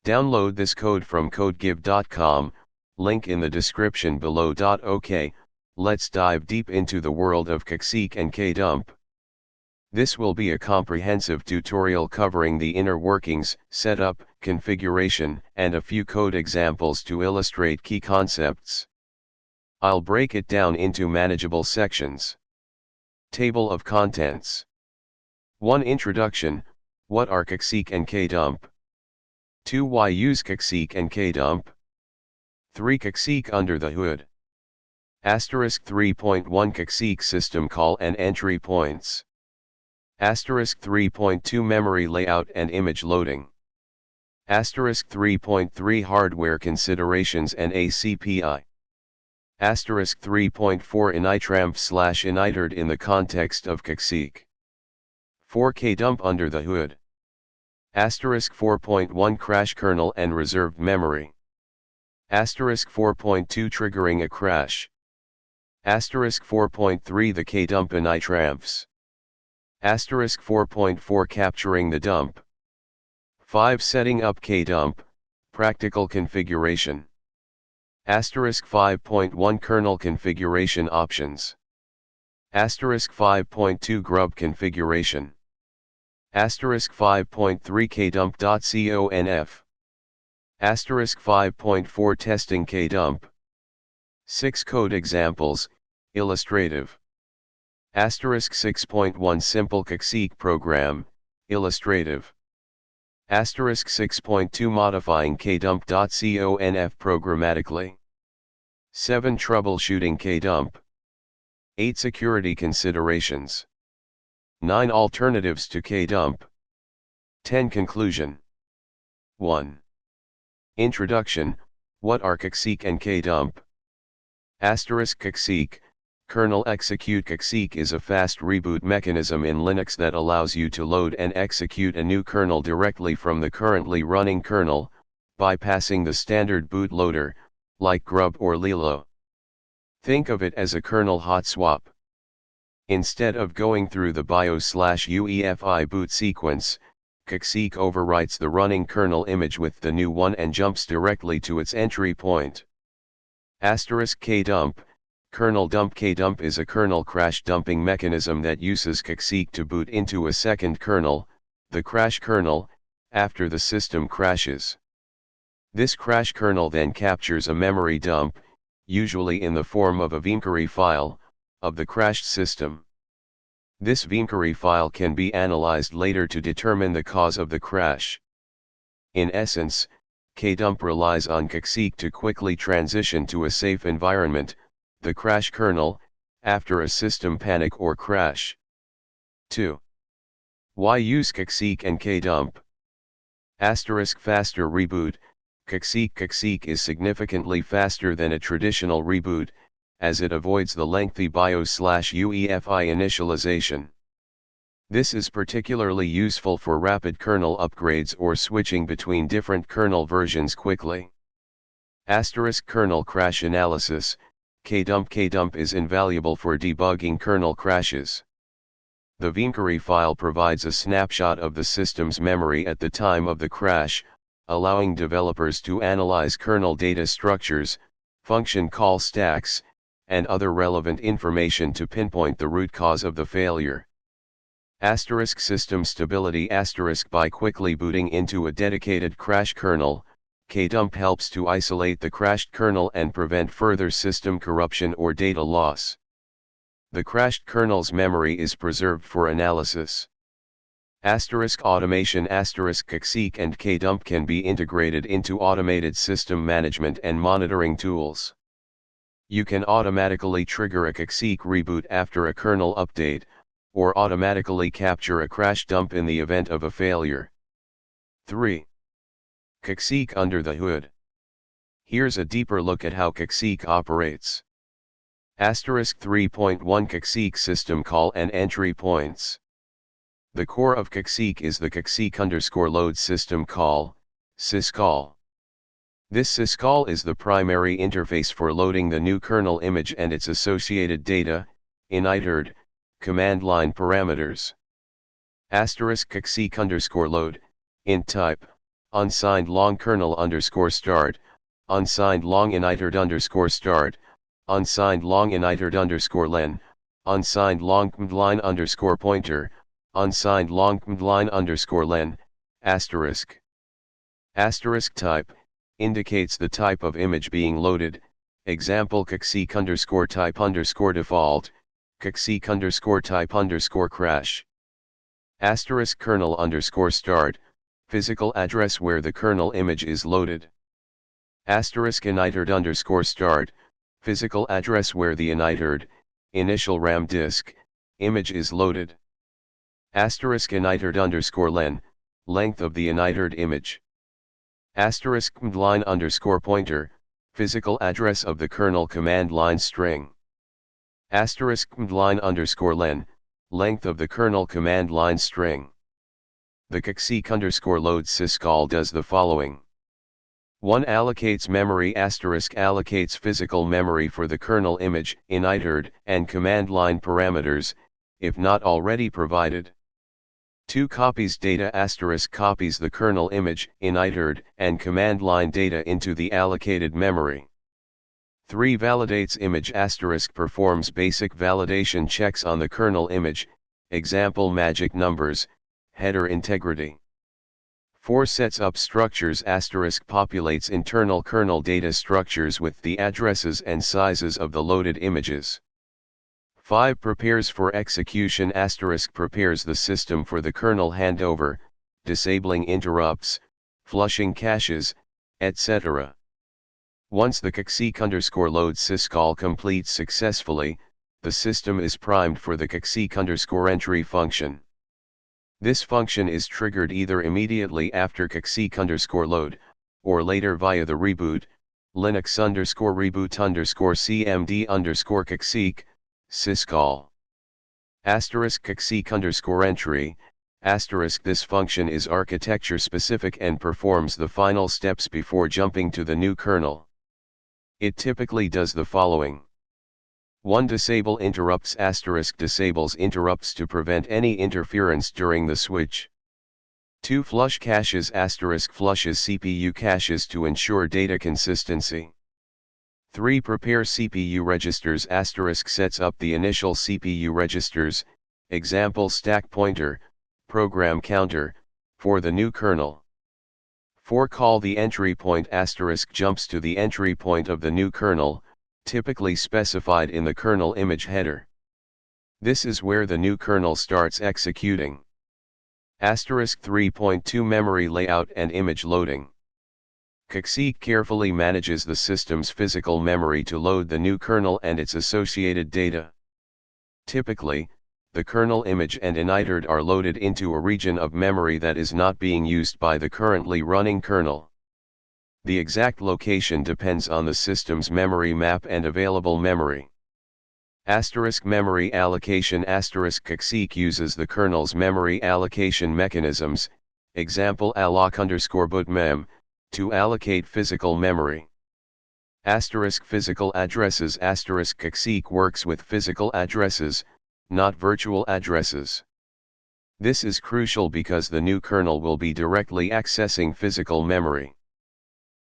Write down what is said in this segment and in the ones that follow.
Download this code from codegive.com, link in the description below. OK, let's dive deep into the world of Kexec and Kdump. This will be a comprehensive tutorial covering the inner workings, setup, configuration, and a few code examples to illustrate key concepts. I'll break it down into manageable sections. Table of contents. 1. Introduction. What are Kexec and Kdump? 2. Why use Kexec and Kdump? 3. Kexec under the hood. 3.1 Kexec system call and entry points. 3.2 Memory layout and image loading. 3.3 Hardware considerations and acpi. 3.4 initramfs/initrd in the context of Kexec. 4. Kdump under the hood. 4.1 Crash kernel and reserved memory. 4.2 Triggering a crash. 4.3 The Kdump initramfs. 4.4 Capturing the dump. 5. Setting up Kdump, practical configuration. 5.1 Kernel configuration options. 5.2 Grub configuration. 5.3 Kdump.conf. 5.4 Testing Kdump. 6. Code examples, illustrative. 6.1 Simple Kexec program, illustrative. 6.2 Modifying Kdump.conf programmatically. 7. Troubleshooting Kdump. 8. Security considerations. 9. Alternatives to Kdump. 10. Conclusion. 1. Introduction. What are Kexec and Kdump? Kexec, kernel execute. Kexec is a fast reboot mechanism in Linux that allows you to load and execute a new kernel directly from the currently running kernel, bypassing the standard bootloader, like grub or lilo. Think of it as a kernel hot swap. Instead of going through the BIOS/UEFI boot sequence, Kexec overwrites the running kernel image with the new one and jumps directly to its entry point. Kdump, kernel dump. Kdump is a kernel crash dumping mechanism that uses Kexec to boot into a second kernel, the crash kernel, after the system crashes. This crash kernel then captures a memory dump, usually in the form of a vimkery file, of the crashed system. This vimkery file can be analyzed later to determine the cause of the crash. In essence, Kdump relies on Kexec to quickly transition to a safe environment, the crash kernel, after a system panic or crash. 2. Why use Kexec and Kdump? Faster reboot. Kexec is significantly faster than a traditional reboot, as it avoids the lengthy BIOS/UEFI initialization. This is particularly useful for rapid kernel upgrades or switching between different kernel versions quickly. Kernel crash analysis. Kdump is invaluable for debugging kernel crashes. The vimkery file provides a snapshot of the system's memory at the time of the crash, allowing developers to analyze kernel data structures, function call stacks, and other relevant information to pinpoint the root cause of the failure. System stability. By quickly booting into a dedicated crash kernel, Kdump helps to isolate the crashed kernel and prevent further system corruption or data loss. The crashed kernel's memory is preserved for analysis. Automation. Kexec and Kdump can be integrated into automated system management and monitoring tools. You can automatically trigger a Kexec reboot after a kernel update, or automatically capture a crash dump in the event of a failure. 3. Kexec under the hood. Here's a deeper look at how Kexec operates. 3.1 Kexec system call and entry points. The core of Kexec is the Kexec_load system call, syscall. This syscall is the primary interface for loading the new kernel image and its associated data, initrd, command line parameters. Kexec_load, int type, unsigned long kernel underscore start, unsigned long initrd underscore start, unsigned long initrd underscore len, unsigned long line underscore pointer, unsigned long line underscore len, asterisk. Asterisk type, indicates the type of image being loaded, example Kexec underscore type underscore default, Kexec underscore type underscore crash. Asterisk kernel underscore start, physical address where the kernel image is loaded. Asterisk initrd underscore start, physical address where the initrd, initial RAM disk, image is loaded. Asterisk initrd underscore len, length of the initrd image. Asterisk line underscore pointer, physical address of the kernel command line string. Asterisk line underscore len, length of the kernel command line string. The Kexec underscore load syscall does the following. 1. Allocates memory asterisk allocates physical memory for the kernel image, initrd, and command line parameters, if not already provided. 2. Copies data asterisk copies the kernel image, initrd, and command line data into the allocated memory. 3. Validates image asterisk performs basic validation checks on the kernel image, example magic numbers, header integrity. 4. Sets up structures asterisk populates internal kernel data structures with the addresses and sizes of the loaded images. 5. Prepares for execution asterisk prepares the system for the kernel handover, disabling interrupts, flushing caches, etc. Once the Kexec underscore load syscall completes successfully, the system is primed for the Kexec underscore entry function. This function is triggered either immediately after Kexec underscore load, or later via the reboot, Linux underscore reboot underscore cmd underscore Kexec, syscall. Asterisk Kexec underscore entry, asterisk this function is architecture specific and performs the final steps before jumping to the new kernel. It typically does the following. 1. Disable interrupts asterisk disables interrupts to prevent any interference during the switch. 2. Flush caches asterisk flushes CPU caches to ensure data consistency. 3. Prepare CPU registers asterisk sets up the initial CPU registers, example stack pointer, program counter, for the new kernel. 4. Call the entry point asterisk jumps to the entry point of the new kernel, typically specified in the kernel image header. This is where the new kernel starts executing. Asterisk 3.2 Memory layout and image loading. Kexec carefully manages the system's physical memory to load the new kernel and its associated data. Typically, the kernel image and initrd are loaded into a region of memory that is not being used by the currently running kernel. The exact location depends on the system's memory map and available memory. Asterisk memory allocation asterisk Kexec uses the kernel's memory allocation mechanisms, example alloc underscore bootmem, to allocate physical memory. Asterisk physical addresses asterisk Kexec works with physical addresses, not virtual addresses. This is crucial because the new kernel will be directly accessing physical memory.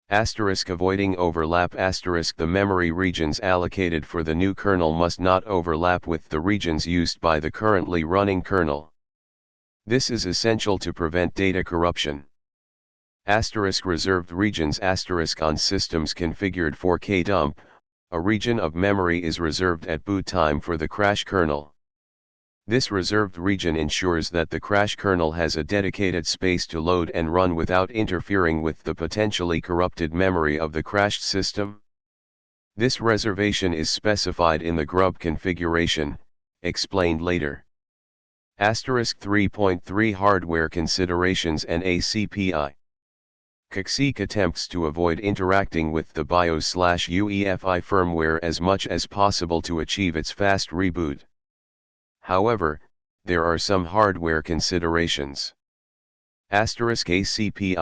Asterisk avoiding overlap asterisk the memory regions allocated for the new kernel must not overlap with the regions used by the currently running kernel. This is essential to prevent data corruption. Asterisk reserved regions asterisk on systems configured for Kdump, a region of memory is reserved at boot time for the crash kernel. This reserved region ensures that the crash kernel has a dedicated space to load and run without interfering with the potentially corrupted memory of the crashed system. This reservation is specified in the grub configuration, explained later. Asterisk 3.3 Hardware considerations and acpi. Kexec attempts to avoid interacting with the BIOS/UEFI firmware as much as possible to achieve its fast reboot. However, there are some hardware considerations. Asterisk acpi,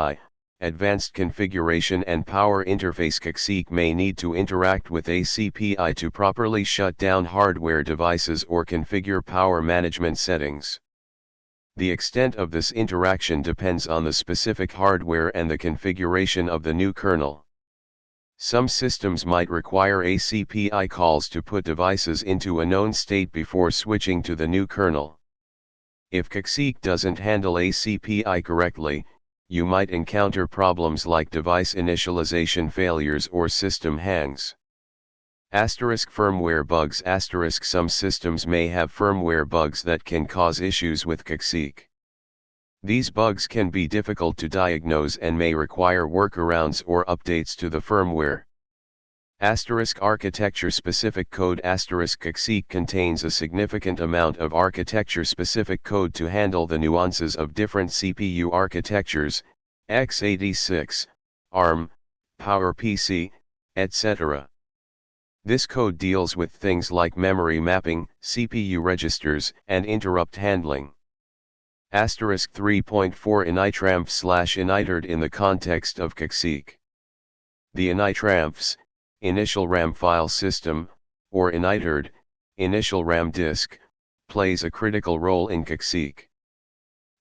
advanced configuration and power interface Kexec may need to interact with acpi to properly shut down hardware devices or configure power management settings. The extent of this interaction depends on the specific hardware and the configuration of the new kernel. Some systems might require acpi calls to put devices into a known state before switching to the new kernel. If Kexec doesn't handle acpi correctly, you might encounter problems like device initialization failures or system hangs. Firmware bugs. Some systems may have firmware bugs that can cause issues with Kexec. These bugs can be difficult to diagnose and may require workarounds or updates to the firmware. Architecture-specific code. Kexec contains a significant amount of architecture-specific code to handle the nuances of different CPU architectures, x86, ARM, PowerPC, etc. This code deals with things like memory mapping, CPU registers, and interrupt handling. 3.4 initramfs/initrd in the context of Kexec. The initramfs, initial RAM file system, or initrd, initial RAM disk, plays a critical role in Kexec.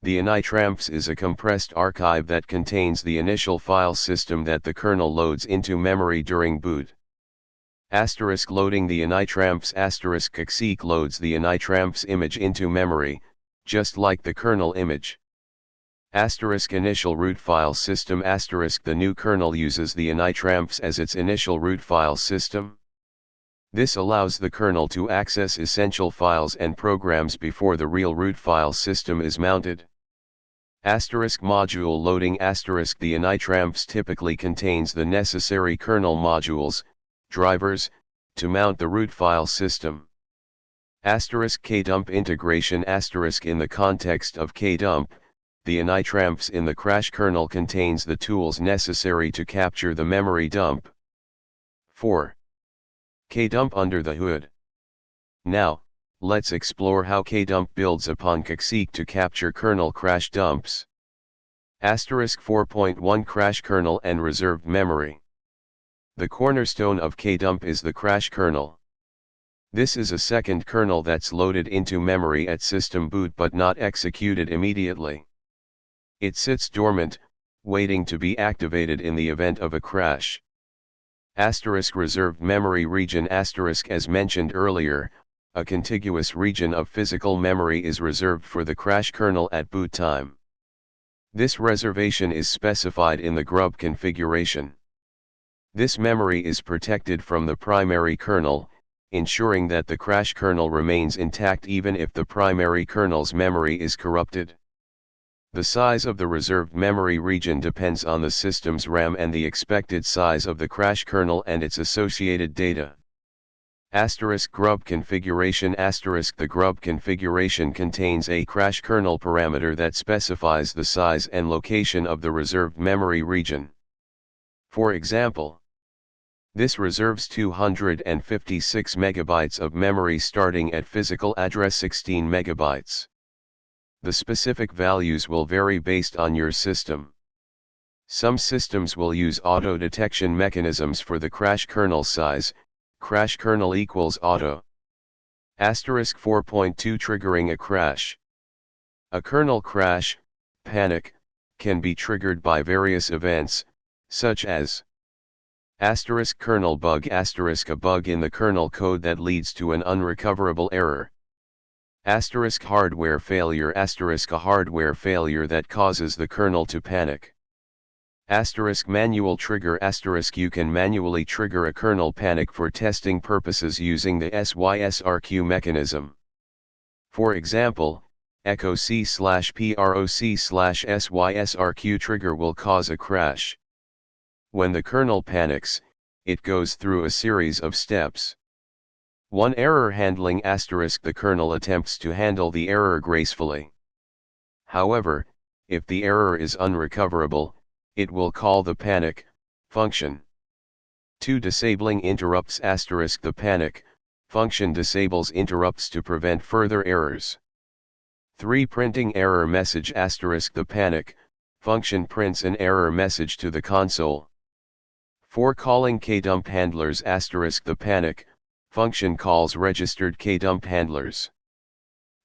The initramfs is a compressed archive that contains the initial file system that the kernel loads into memory during boot. Loading the initramfs. Kexec loads the initramfs image into memory, just like the kernel image. Initial root file system. The new kernel uses the initramfs as its initial root file system. This allows the kernel to access essential files and programs before the real root file system is mounted. Module loading. The initramfs typically contains the necessary kernel modules, drivers, to mount the root file system. Kdump integration. In the context of Kdump, the initramfs in the crash kernel contains the tools necessary to capture the memory dump. 4. Kdump under the hood. Now, let's explore how Kdump builds upon Kexec to capture kernel crash dumps. 4.1 Crash kernel and reserved memory. The cornerstone of Kdump is the crash kernel. This is a second kernel that's loaded into memory at system boot but not executed immediately. It sits dormant, waiting to be activated in the event of a crash. Reserved memory region. As mentioned earlier, a contiguous region of physical memory is reserved for the crash kernel at boot time. This reservation is specified in the grub configuration. This memory is protected from the primary kernel, ensuring that the crash kernel remains intact even if the primary kernel's memory is corrupted. The size of the reserved memory region depends on the system's RAM and the expected size of the crash kernel and its associated data. Grub configuration. The grub configuration contains a crash kernel parameter that specifies the size and location of the reserved memory region. For example, this reserves 256 MB of memory starting at physical address 16 MB. The specific values will vary based on your system. Some systems will use auto detection mechanisms for the crash kernel size, crash kernel equals auto. 4.2 Triggering a crash. A kernel crash, panic, can be triggered by various events, such as kernel bug, a bug in the kernel code that leads to an unrecoverable error. Hardware failure, a hardware failure that causes the kernel to panic. Manual trigger, you can manually trigger a kernel panic for testing purposes using the SYSRQ mechanism. For example, echo C/proc/SYSRQ trigger will cause a crash. When the kernel panics, it goes through a series of steps. 1. Error handling. The kernel attempts to handle the error gracefully. However, if the error is unrecoverable, it will call the panic function. 2. Disabling interrupts. The panic function disables interrupts to prevent further errors. 3. Printing error message. The panic function prints an error message to the console. 4. Calling Kdump handlers. The panic function calls registered Kdump handlers.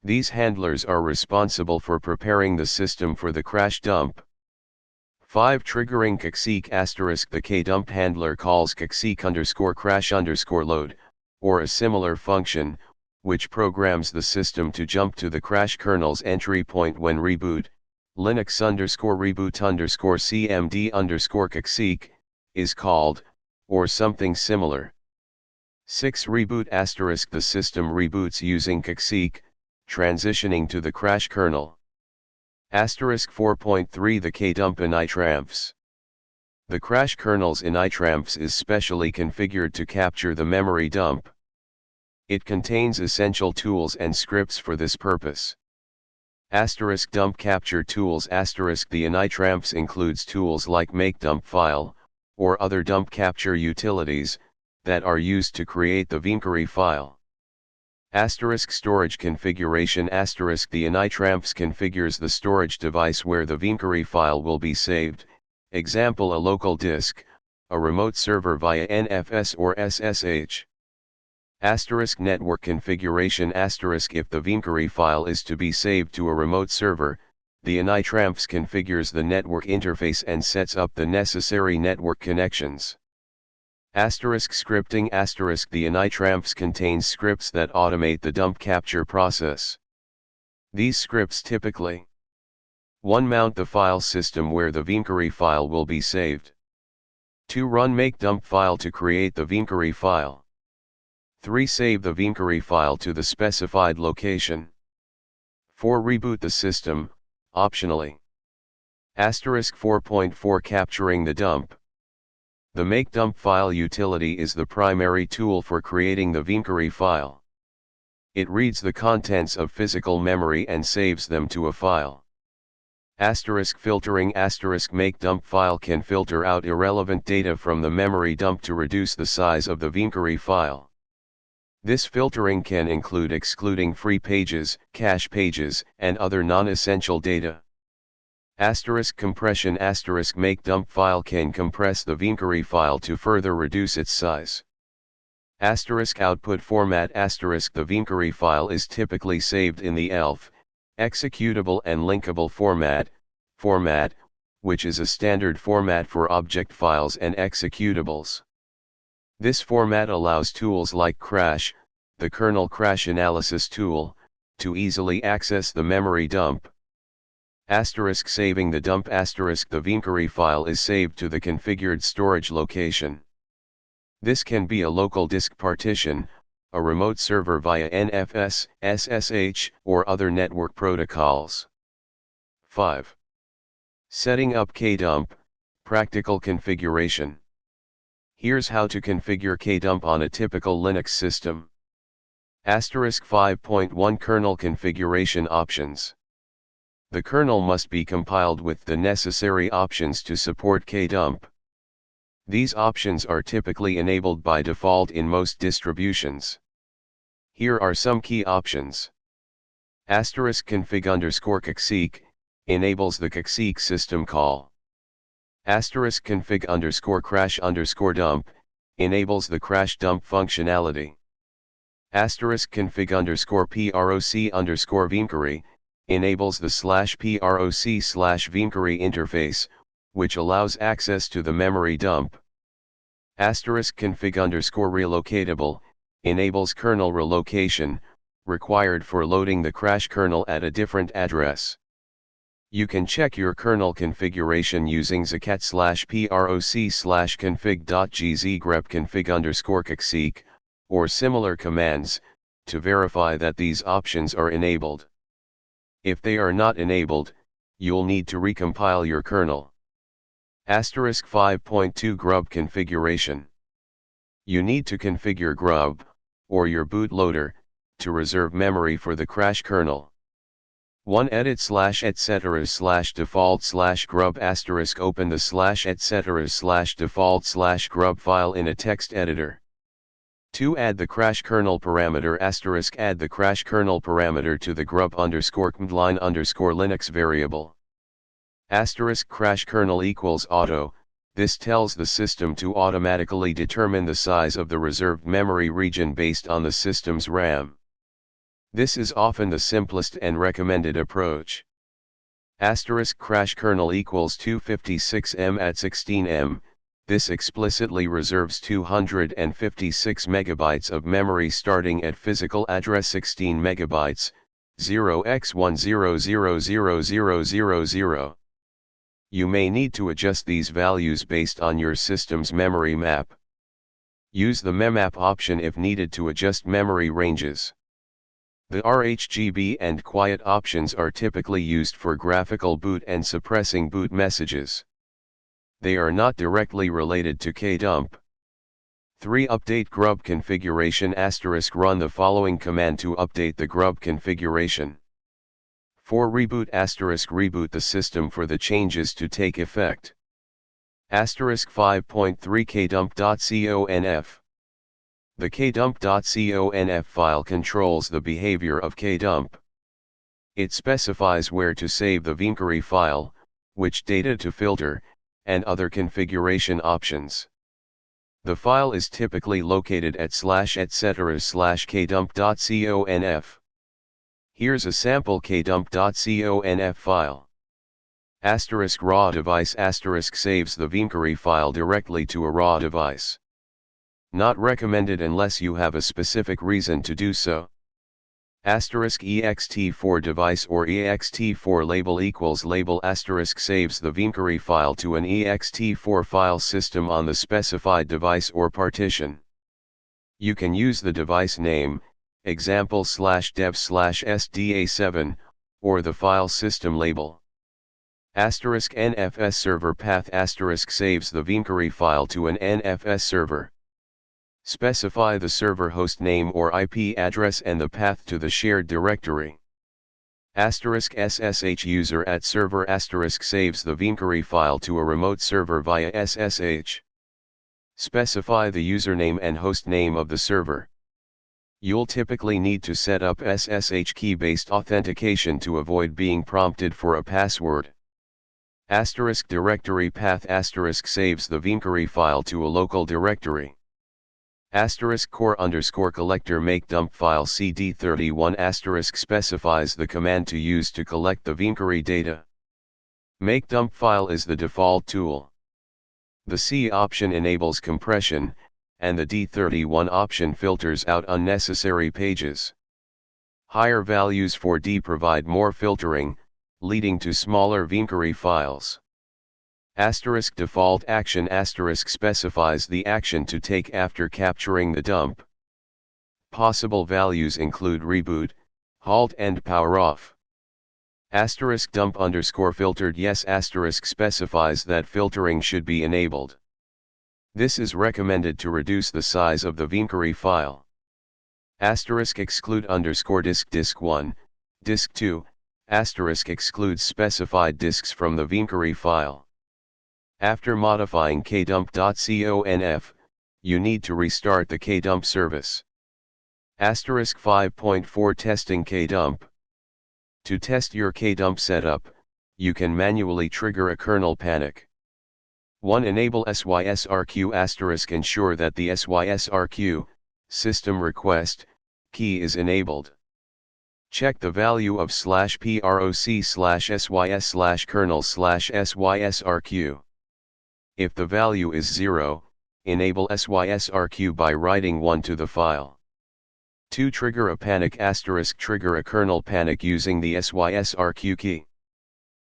These handlers are responsible for preparing the system for the crash dump. 5. Triggering Kexec *. The Kdump handler calls Kexec_crash_load, or a similar function, which programs the system to jump to the crash kernel's entry point when reboot, Linux_reboot_cmd_Kexec, is called, or something similar. 6. Reboot *. The system reboots using Kexec, transitioning to the crash kernel. 4.3 The Kdump initramfs. The crash kernel's initramfs is specially configured to capture the memory dump. It contains essential tools and scripts for this purpose. *Dump capture tools *. The initramfs includes tools like make dump file, or other dump capture utilities, that are used to create the Vimkery file. Storage configuration *. The initramfs configures the storage device where the Vimkery file will be saved, example a local disk, a remote server via NFS or SSH. Network configuration *. If the Vimkery file is to be saved to a remote server, the initramfs configures the network interface and sets up the necessary network connections. Scripting *. The initramfs contains scripts that automate the dump capture process. These scripts typically 1. Mount the file system where the Vimkery file will be saved. 2. Run make dump file to create the Vimkery file. 3. Save the Vimkery file to the specified location. 4. Reboot the system, optionally. 4.4 Capturing the dump. The make dump file utility is the primary tool for creating the Vimkery file. It reads the contents of physical memory and saves them to a file. Filtering * make dump file can filter out irrelevant data from the memory dump to reduce the size of the Vimkery file. This filtering can include excluding free pages, cache pages, and other non-essential data. Compression * make dump file can compress the Vimkery file to further reduce its size. Output format * the Vimkery file is typically saved in the ELF, executable and linkable format, which is a standard format for object files and executables. This format allows tools like Crash, the kernel crash analysis tool, to easily access the memory dump. Saving the dump * the Vimkery file is saved to the configured storage location. This can be a local disk partition, a remote server via NFS, SSH, or other network protocols. 5. Setting up Kdump, practical configuration. Here's how to configure Kdump on a typical Linux system. 5.1 Kernel configuration options. The kernel must be compiled with the necessary options to support Kdump. These options are typically enabled by default in most distributions. Here are some key options. *config_Kexec enables the Kexec system call. *config_crash_dump enables the crash dump functionality. *config_proc_Vimkery enables the /proc/Vimkery interface, which allows access to the memory dump. *config_relocatable enables kernel relocation, required for loading the crash kernel at a different address. You can check your kernel configuration using zacat/proc/config.gz grep config_Kexec, or similar commands, to verify that these options are enabled. If they are not enabled, you'll need to recompile your kernel. 5.2 Grub configuration. You need to configure grub, or your bootloader, to reserve memory for the crash kernel. 1. Edit /etc/default/grub * open the /etc/default/grub file in a text editor. 2. Add the crash kernel parameter * add the crash kernel parameter to the grub_command_line_Linux variable. Crash kernel equals auto, this tells the system to automatically determine the size of the reserved memory region based on the system's RAM. This is often the simplest and recommended approach. Asterisk crash kernel equals 256 at 16 This explicitly reserves 256 megabytes of memory starting at physical address 16 megabytes, 0x10000000. You may need to adjust these values based on your system's memory map. Use the memap option if needed to adjust memory ranges. The RHGB and quiet options are typically used for graphical boot and suppressing boot messages. They are not directly related to Kdump. 3. Update grub configuration * run the following command to update the grub configuration. 4. Reboot * reboot the system for the changes to take effect. * 5.3 kdump.conf. The kdump.conf file controls the behavior of Kdump. It specifies where to save the Vincary file, which data to filter, and other configuration options. The file is typically located at /etc/kdump.conf. Here's a sample kdump.conf file. * raw device * saves the Vincary file directly to a raw device. Not recommended unless you have a specific reason to do so. * ext4 device or ext4 label equals label * saves the Vincary file to an ext4 file system on the specified device or partition. You can use the device name, example /dev/sda7, or the file system label. * nfs server path * saves the Vincary file to an nfs server. Specify the server host name or IP address and the path to the shared directory. * ssh user at server * saves the Vincary file to a remote server via SSH. Specify the username and host name of the server. You'll typically need to set up SSH key-based authentication to avoid being prompted for a password. * directory path * saves the Vincary file to a local directory. * core_collector make dump file cd31 * specifies the command to use to collect the Vincary data. Make dump file is the default tool. The C option enables compression, and the D31 option filters out unnecessary pages. Higher values for D provide more filtering, leading to smaller Vincary files. * default action * specifies the action to take after capturing the dump. Possible values include reboot, halt and power off. * dump _ filtered yes * specifies that filtering should be enabled. This is recommended to reduce the size of the Vincary file. * exclude _ disk 1, disk 2, * excludes specified disks from the Vincary file. After modifying kdump.conf, you need to restart the Kdump service. * 5.4 Testing Kdump. To test your Kdump setup, you can manually trigger a kernel panic. 1. Enable sysrq * ensure that the sysrq system request key is enabled. Check the value of /proc/sys/kernel/sysrq. If the value is 0, enable sysrq by writing 1 to the file. 2. Trigger a panic * trigger a kernel panic using the sysrq key.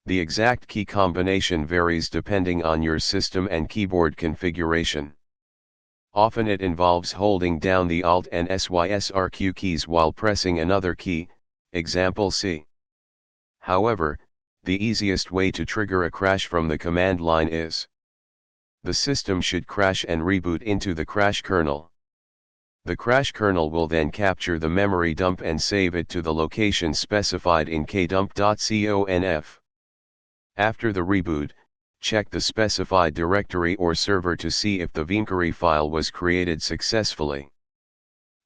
The exact key combination varies depending on your system and keyboard configuration. Often it involves holding down the Alt and sysrq keys while pressing another key, example C. However, the easiest way to trigger a crash from the command line is: the system should crash and reboot into the crash kernel. The crash kernel will then capture the memory dump and save it to the location specified in kdump.conf. After the reboot, check the specified directory or server to see if the Vincary file was created successfully.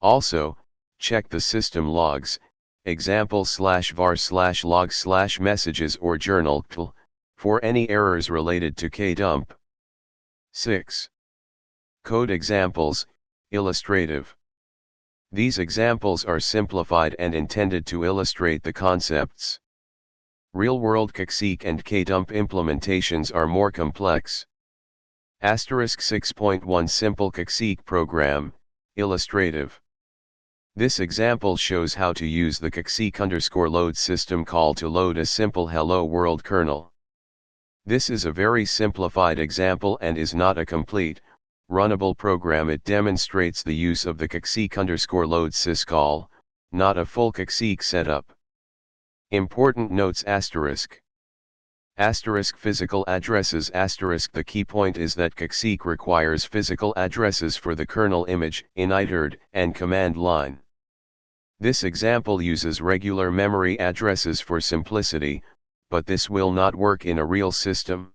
Also, check the system logs, example /var/log/messages or journal, for any errors related to Kdump. 6. Code examples, illustrative. These examples are simplified and intended to illustrate the concepts. Real-world Kexec and Kdump implementations are more complex. 6.1 Simple Kexec Program, Illustrative. This example shows how to use the Kexec_load system call to load a simple Hello World kernel. This is a very simplified example and is not a complete, runnable program. It demonstrates the use of the Kexec_load syscall, not a full Kexec setup. Important notes asterisk. Physical addresses asterisk. The key point is that Kexec requires physical addresses for the kernel image, initrd, and command line. This example uses regular memory addresses for simplicity, but this will not work in a real system.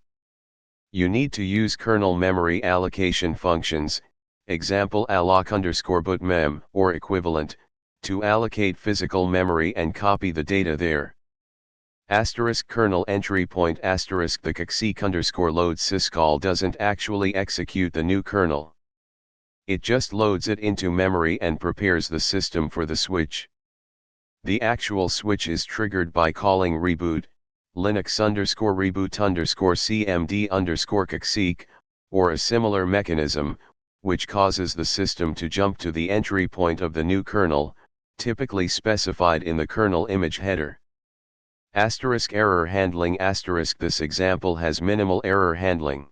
You need to use kernel memory allocation functions, example alloc_bootmem or equivalent, to allocate physical memory and copy the data there. Kernel entry point the Kexec_load syscall doesn't actually execute the new kernel. It just loads it into memory and prepares the system for the switch. The actual switch is triggered by calling reboot, Linux_reboot_cmd_Kexec, or a similar mechanism, which causes the system to jump to the entry point of the new kernel, typically specified in the kernel image header. Error handling this example has minimal error handling.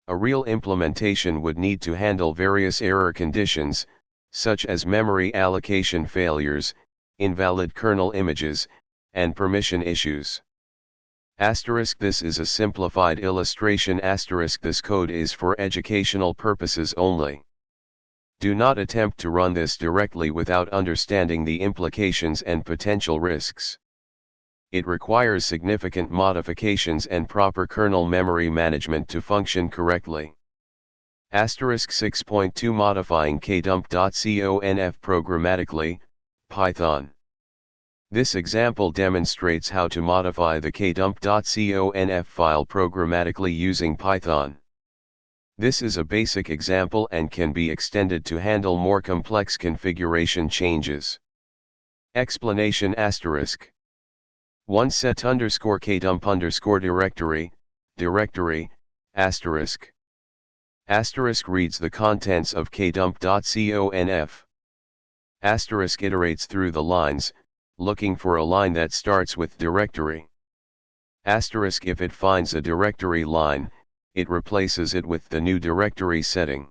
A real implementation would need to handle various error conditions, such as memory allocation failures, invalid kernel images, and permission issues. This is a simplified illustration. This code is for educational purposes only. Do not attempt to run this directly without understanding the implications and potential risks. It requires significant modifications and proper kernel memory management to function correctly. 6.2 Modifying Kdump.conf programmatically, Python. This example demonstrates how to modify the Kdump.conf file programmatically using Python. This is a basic example and can be extended to handle more complex configuration changes. Explanation 1 set_kdump_directory, **** reads the contents of kdump.conf. * iterates through the lines, looking for a line that starts with directory. * if it finds a directory line, it replaces it with the new directory setting.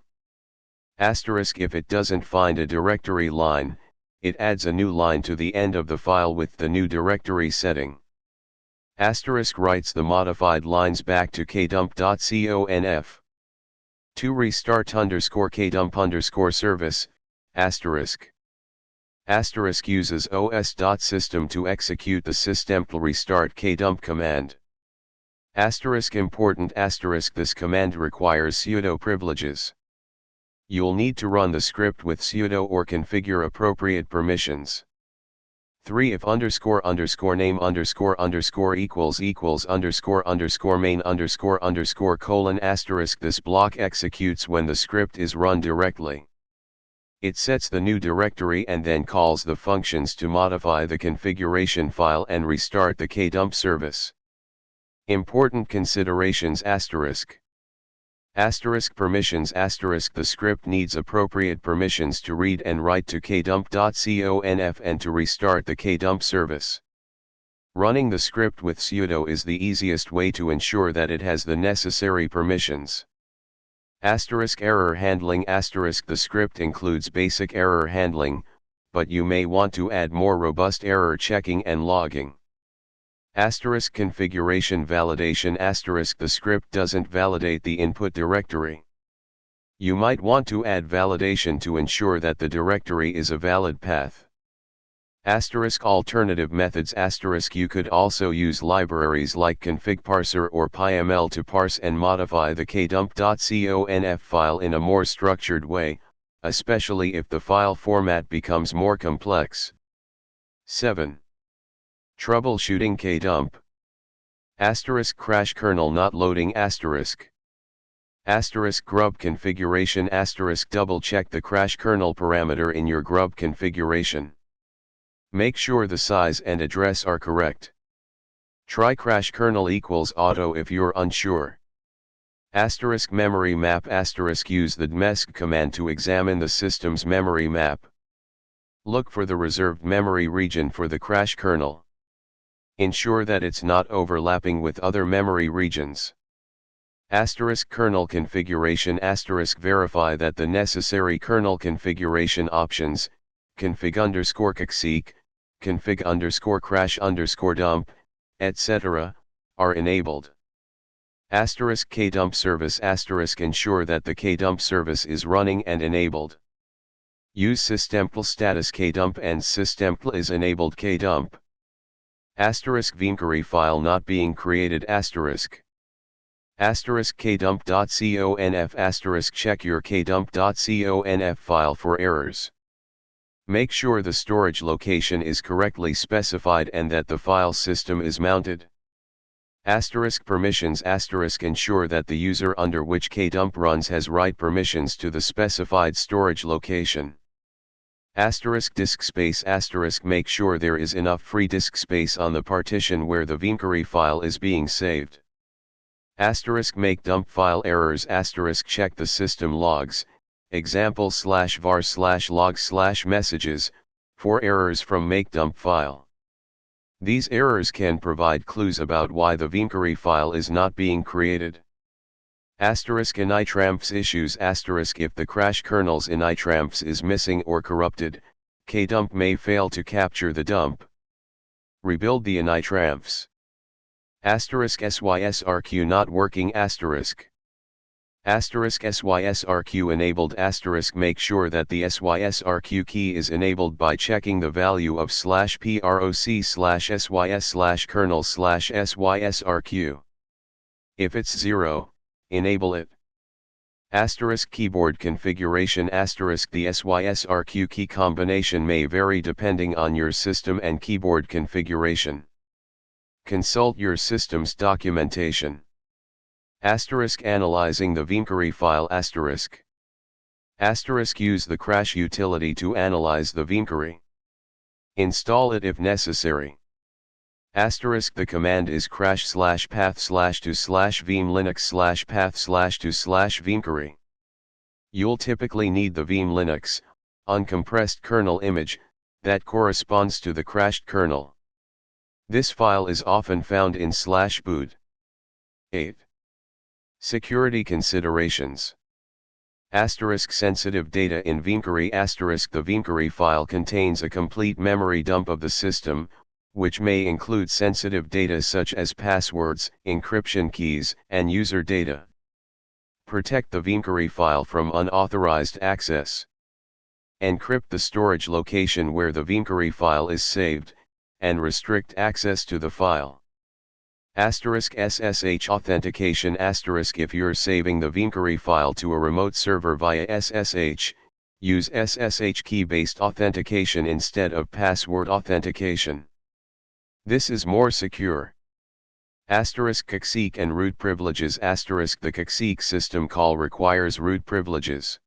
* if it doesn't find a directory line, it adds a new line to the end of the file with the new directory setting. * writes the modified lines back to kdump.conf. 2 Restart _kdump_service, **** uses os.system to execute the systemctl restart kdump command. Important this command requires sudo privileges. You'll need to run the script with sudo or configure appropriate permissions. 3 If __name _equals _main __:* this block executes when the script is run directly. It sets the new directory and then calls the functions to modify the configuration file and restart the kdump service. Important considerations permissions the script needs appropriate permissions to read and write to kdump.conf and to restart the kdump service. Running the script with sudo is the easiest way to ensure that it has the necessary permissions. Error handling the script includes basic error handling, but you may want to add more robust error checking and logging. Configuration validation the script doesn't validate the input directory. You might want to add validation to ensure that the directory is a valid path. Alternative methods you could also use libraries like config_parser or pyml to parse and modify the kdump.conf file in a more structured way, especially if the file format becomes more complex. 7. Troubleshooting Kdump. * crash kernel not loading *. Grub configuration double check the crash kernel parameter in your grub configuration. Make sure the size and address are correct. Try crash kernel equals auto if you're unsure. Memory map use the dmesc command to examine the system's memory map. Look for the reserved memory region for the crash kernel. Ensure that it's not overlapping with other memory regions. Kernel configuration verify that the necessary kernel configuration options, config_kexec, config_crash_dump, etc., are enabled. Kdump service ensure that the Kdump service is running and enabled. Use systempl status Kdump and systempl is enabled Kdump. Vimquery file not being created kdump.conf check your kdump.conf file for errors. Make sure the storage location is correctly specified and that the file system is mounted. Permissions ensure that the user under which Kdump runs has right permissions to the specified storage location. Disk space make sure there is enough free disk space on the partition where the Vimquery file is being saved. Make dump file errors check the system logs, example /var/log/messages, for errors from make dump file. These errors can provide clues about why the Vimquery file is not being created. Initramfs issues if the crash kernel's initramfs is missing or corrupted, Kdump may fail to capture the dump. Rebuild the initramfs. *SYSRQ not working *SYSRQ enabled make sure that the SYSRQ key is enabled by checking the value of /proc/sys/kernel/SYSRQ. If it's 0, enable it. Keyboard configuration the SYSRQ key combination may vary depending on your system and keyboard configuration. Consult your system's documentation. Analyzing the Vimquery file use the crash utility to analyze the Vimquery. Install it if necessary. The command is crash/path/to/vimlinux/path/to/vimquery. You'll typically need the vimlinux, uncompressed kernel image, that corresponds to the crashed kernel. This file is often found in /boot. 8. Security considerations. Sensitive data in Vimquery the Vimquery file contains a complete memory dump of the system, which may include sensitive data such as passwords, encryption keys, and user data. Protect the Vimquery file from unauthorized access. Encrypt the storage location where the Vimquery file is saved, and restrict access to the file. SSH authentication if you're saving the Vimquery file to a remote server via SSH, use SSH key-based authentication instead of password authentication. This is more secure. Kexec and root privileges the Kexec system call requires root privileges.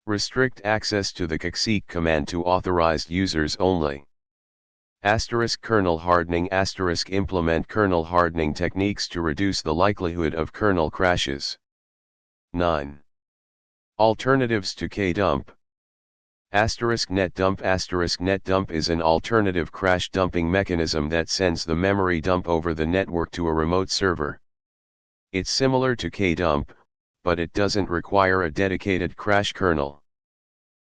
Restrict access to the Kexec command to authorized users only. Kernel hardening implement kernel hardening techniques to reduce the likelihood of kernel crashes. 9. Alternatives to Kdump. NetDump NetDump is an alternative crash dumping mechanism that sends the memory dump over the network to a remote server. It's similar to Kdump, but it doesn't require a dedicated crash kernel.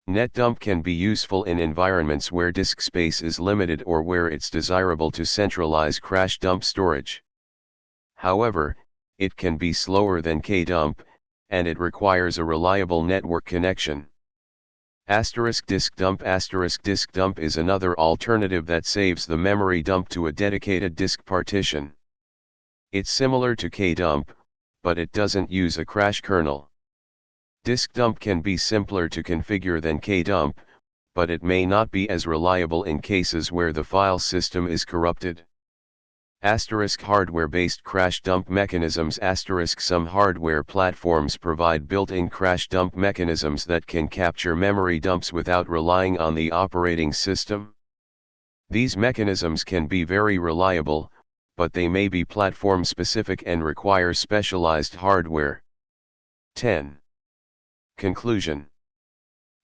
NetDump can be useful in environments where disk space is limited or where it's desirable to centralize crash dump storage. However, it can be slower than Kdump, and it requires a reliable network connection. Disk dump is another alternative that saves the memory dump to a dedicated disk partition. It's similar to Kdump, but it doesn't use a crash kernel. Disk dump can be simpler to configure than Kdump, but it may not be as reliable in cases where the file system is corrupted. Hardware-based crash dump mechanisms. Some hardware platforms provide built-in crash dump mechanisms that can capture memory dumps without relying on the operating system. These mechanisms can be very reliable, but they may be platform-specific and require specialized hardware. 10. Conclusion.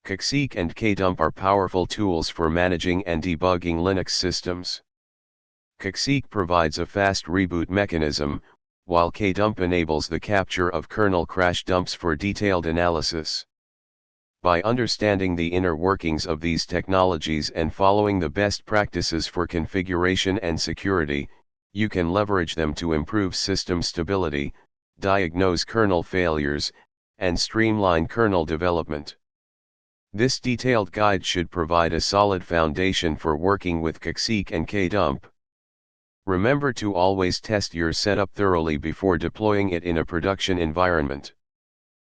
Kexec and Kdump are powerful tools for managing and debugging Linux systems. Kexec provides a fast reboot mechanism, while Kdump enables the capture of kernel crash dumps for detailed analysis. By understanding the inner workings of these technologies and following the best practices for configuration and security, you can leverage them to improve system stability, diagnose kernel failures, and streamline kernel development. This detailed guide should provide a solid foundation for working with Kexec and Kdump. Remember to always test your setup thoroughly before deploying it in a production environment.